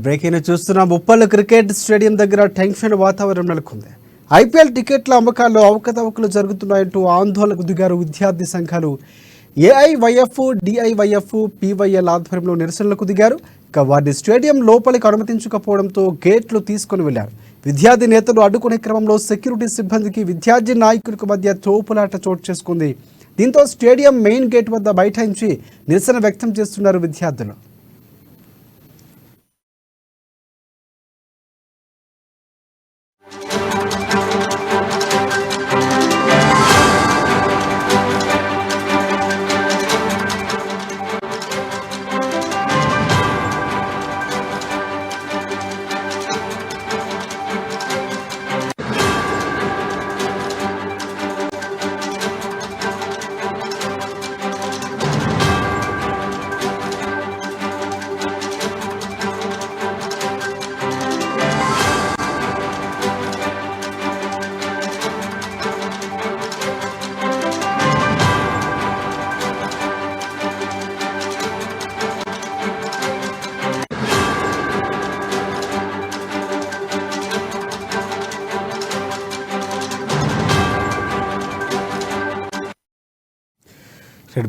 Breaking చూస్తున్నాం. Uppal cricket stadium దగ్గర tension వాతావరణం నెలకొంది. ఐపీఎల్ టికెట్ల అమ్మకాల్లో అవకతవకలు జరుగుతున్నాయంటూ ఆందోళనకు దిగారు విద్యార్థి సంఘాలు. ఏఐవైఎఫ్, డిఐవైఎఫ్, పీవైఎల్ ఆధ్వర్యంలో నిరసనలకు దిగారు. ఇక వారిని స్టేడియం లోపలికి అనుమతించకపోవడంతో గేట్లు తీసుకుని వెళ్లారు. విద్యార్థి నేతలు అడ్డుకునే క్రమంలో సెక్యూరిటీ సిబ్బందికి విద్యార్థి నాయకులకు మధ్య తోపులాట చోటు చేసుకుంది. దీంతో స్టేడియం మెయిన్ గేట్ వద్ద బైఠాయించి నిరసన వ్యక్తం చేస్తున్నారు విద్యార్థులు.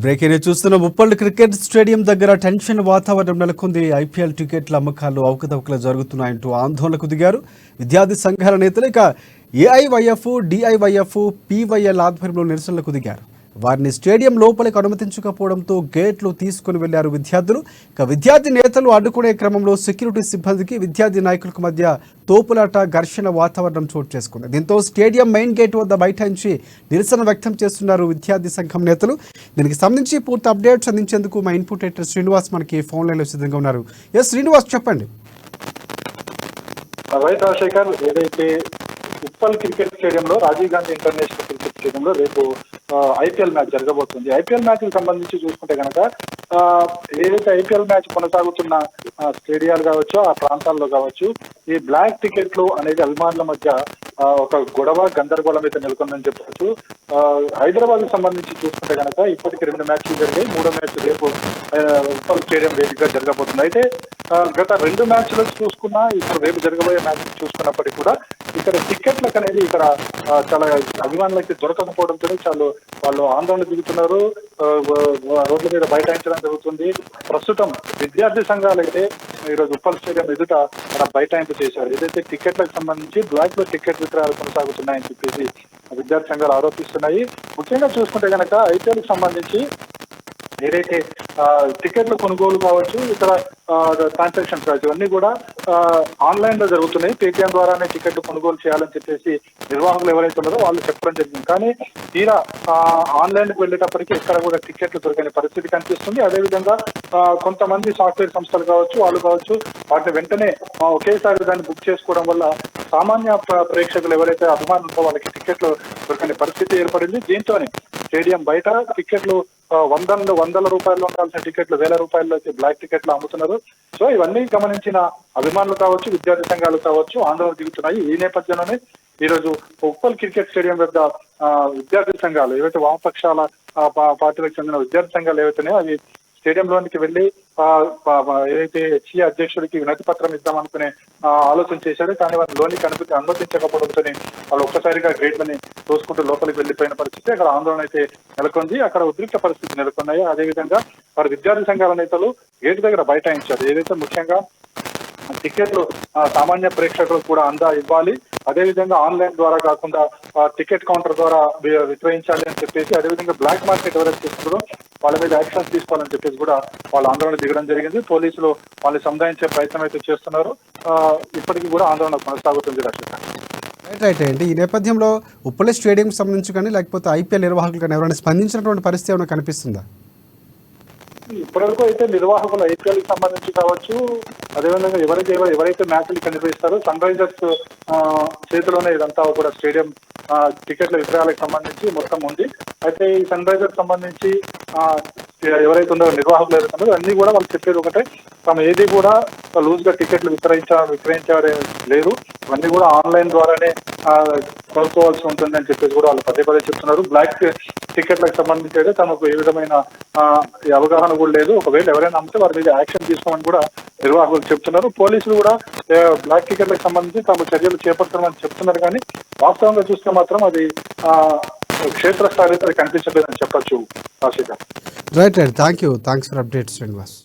బ్రేకింగ్ చూస్తున్నాం. ఉప్పల్ క్రికెట్ స్టేడియం దగ్గర టెన్షన్ వాతావరణం నెలకొంది. ఐపీఎల్ టికెట్ల అమ్మకాల్లో అవకతవకలు జరుగుతున్నాయంటూ ఆందోళనకు దిగారు విద్యార్థి సంఘాల నేతలు. ఇక ఏఐవైఎఫ్, డిఐవైఎఫ్, పీవైఎల్ ఆధ్వర్యంలో నిరసనలకు దిగారు. వారిని స్టేడియం లోపలికి అనుమతించకపోవడంతో గేట్లు తీసుకుని వెళ్లారు విద్యార్థులు. ఇక విద్యార్థి నేతలు అడ్డుకునే క్రమంలో సెక్యూరిటీ సిబ్బందికి విద్యార్థి నాయకులకు మధ్య తోపులాట, ఘర్షణ వాతావరణం చోటు చేసుకుంది. దీంతో స్టేడియం మెయిన్ గేట్ వద్ద బైఠాయించి నిరసన వ్యక్తం చేస్తున్నారు విద్యార్థి సంఘం నేతలు. దీనికి సంబంధించి పూర్తి అప్డేట్స్ అందించేందుకు మా ఇన్పుట్ ఎడిటర్ శ్రీనివాస్ మనకి ఫోన్ లైన్లో సిద్ధంగా ఉన్నారు. శ్రీనివాస్, చెప్పండి. రాజశేఖర్, ఏదైతే ఉప్పల్ క్రికెట్ స్టేడియంలో, రాజీవ్ గాంధీ ఇంటర్నేషనల్ క్రికెట్ స్టేడియంలో రేపు ఐపీఎల్ మ్యాచ్ జరగబోతుంది. ఐపీఎల్ మ్యాచ్ కి సంబంధించి చూసుకుంటే కనుక ఏదైతే ఐపీఎల్ మ్యాచ్ కొనసాగుతున్న స్టేడియాలు కావచ్చు, ఆ ప్రాంతాల్లో కావచ్చు, ఈ బ్లాక్ టికెట్లు అనేది అభిమానుల మధ్య ఒక గొడవ, గందరగోళం అయితే నెలకొందని చెప్పవచ్చు. హైదరాబాద్ కి సంబంధించి చూసుకుంటే కనుక ఇప్పటికి 2 మ్యాచ్లు జరిగాయి. 3వ మ్యాచ్ రేపు ఉప్పల్ స్టేడియం వేదికగా జరగబోతుంది. అయితే గత 2 మ్యాచ్లు చూసుకున్నా, ఇప్పుడు రేపు జరగబోయే మ్యాచ్ చూసుకున్నప్పటికీ కూడా ఇక్కడ టికెట్లకు అనేది ఇక్కడ చాలా అభిమానులకి దొరకకపోవడంతో వాళ్ళు ఆందోళన దిగుతున్నారు. రోడ్ల మీద బైఠాయించడం జరుగుతుంది. ప్రస్తుతం విద్యార్థి సంఘాలు అయితే ఈరోజు ఉప్పల్ స్టేడియం ఎదుట బైఠాయింపు చేశారు. ఏదైతే టికెట్లకు సంబంధించి బ్లాక్ లో టికెట్ విక్రయాలు కొనసాగుతున్నాయని చెప్పేసి విద్యార్థి సంఘాలు ఆరోపిస్తున్నాయి. ముఖ్యంగా చూసుకుంటే కనుక ఐపీఎల్ కి సంబంధించి ఏదైతే టికెట్ల కొనుగోలు కావచ్చు, ఇతర ట్రాన్సాక్షన్స్ కావచ్చు, ఇవన్నీ కూడా ఆన్లైన్ లో జరుగుతున్నాయి. పేటీఎం ద్వారానే టికెట్లు కొనుగోలు చేయాలని చెప్పేసి నిర్వాహకులు ఎవరైతే ఉన్నారో వాళ్ళు చెప్పడం జరిగింది. కానీ తీరా ఆన్లైన్ కి వెళ్ళేటప్పటికీ ఎక్కడ కూడా టికెట్లు దొరకని పరిస్థితి కనిపిస్తుంది. అదేవిధంగా కొంతమంది సాఫ్ట్వేర్ సంస్థలు కావచ్చు, వాళ్ళు కావచ్చు, వాటిని వెంటనే ఒకేసారి దాన్ని బుక్ చేసుకోవడం వల్ల సామాన్య ప్రేక్షకులు ఎవరైతే అభిమానులతో వాళ్ళకి టికెట్లు దొరకని పరిస్థితి ఏర్పడింది. దీంతోనే స్టేడియం బయట టికెట్లు వందల రూపాయలు ఉండాల్సిన టికెట్లు ₹1000 బ్లాక్ టికెట్లు అమ్ముతున్నారు. సో ఇవన్నీ గమనించిన అభిమానులు కావచ్చు, విద్యార్థి సంఘాలు కావచ్చు ఆందోళన దిగుతున్నాయి. ఈ నేపథ్యంలోనే ఈరోజు ఉప్పల్ క్రికెట్ స్టేడియం వద్ద విద్యార్థి సంఘాలు ఏవైతే వామపక్షాల పార్టీలకు చెందిన విద్యార్థి సంఘాలు ఏవైతున్నాయో అవి స్టేడియంలోనికి వెళ్లి ఏదైతే హెచ్సీ అధ్యక్షుడికి వినతి పత్రం ఇద్దామనుకునే ఆలోచన చేశారు. కానీ వారు లోనికి అనుమతించకపోవడంతో వాళ్ళు ఒక్కసారిగా గేట్లని తోసుకుంటూ లోపలికి వెళ్లిపోయిన పరిస్థితి, అక్కడ ఆందోళన అయితే నెలకొంది. అక్కడ ఉద్రిక్త పరిస్థితి నెలకొన్నాయి. అదేవిధంగా వారి విద్యార్థి సంఘాల నేతలు గేటు దగ్గర బైఠాయించారు. ఏదైతే ముఖ్యంగా టికెట్లు సామాన్య ప్రేక్షకులకు కూడా ఇవ్వాలి, అదేవిధంగా ఆన్లైన్ ద్వారా కాకుండా టికెట్ కౌంటర్ ద్వారా విక్రయించాలి అని చెప్పేసి, అదేవిధంగా బ్లాక్ మార్కెట్ ఎవరైతే చేస్తున్నారో వాళ్ళ మీద యాక్షన్ తీసుకోవాలని చెప్పేసి కూడా వాళ్ళు ఆందోళన దిగడం జరిగింది. పోలీసులు వాళ్ళని సముదాయించే ప్రయత్నం అయితే చేస్తున్నారు. ఇప్పటికీ కూడా ఆందోళన కొనసాగుతుంది. రైట్ అండి. ఈ నేపథ్యంలో ఉప్పల్ స్టేడియం సంబంధించి కానీ లేకపోతే ఐపీఎల్ నిర్వాహకులు కానీ ఎవరైనా స్పందించినటువంటి పరిస్థితి ఏమైనా కనిపిస్తుందా? ఇప్పటివరకు అయితే నిర్వాహకులు ఐపీఎల్ కి సంబంధించి కావచ్చు, అదేవిధంగా ఎవరైతే మ్యాచ్లు కనిపిస్తారో సన్ రైజర్స్ చేతిలోనే ఇదంతా కూడా స్టేడియం టికెట్ల విక్రయాలకు సంబంధించి మొత్తం ఉంది. అయితే ఈ సన్ రైజర్స్ సంబంధించి ఎవరైతే ఉన్నారో నిర్వాహకులు ఎవరైతే ఉన్నారో అన్ని కూడా వాళ్ళు చెప్పేది ఒకటే, తాము ఏది కూడా లూజ్ గా టికెట్లు విక్రయించడం లేదు, ఇవన్నీ కూడా ఆన్లైన్ ద్వారానే కొనుక్కోవాల్సి ఉంటుంది అని చెప్పేసి కూడా వాళ్ళు పదే చెప్తున్నారు. బ్లాక్ టికెట్లకు సంబంధించి అయితే తమకు ఏ విధమైన అవగాహన కూడా లేదు. ఒకవేళ ఎవరైనా అమ్మితే వారి మీద యాక్షన్ తీసుకోమని కూడా నిర్వాహకులు చెప్తున్నారు. పోలీసులు కూడా బ్లాక్ టికెట్లకు సంబంధించి తాము చర్యలు చేపడుతున్నామని చెప్తున్నారు, కానీ వాస్తవంగా చూస్తే మాత్రం అది క్షేత్రస్థాయిలో అది కనిపించలేదని చెప్పొచ్చు. Rajasekhar, right. Thanks for update Srinivas.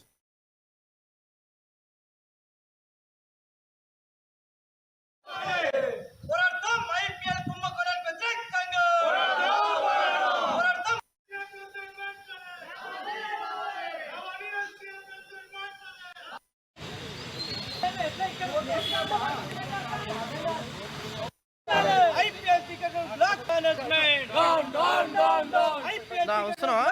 వస్తున్నావా?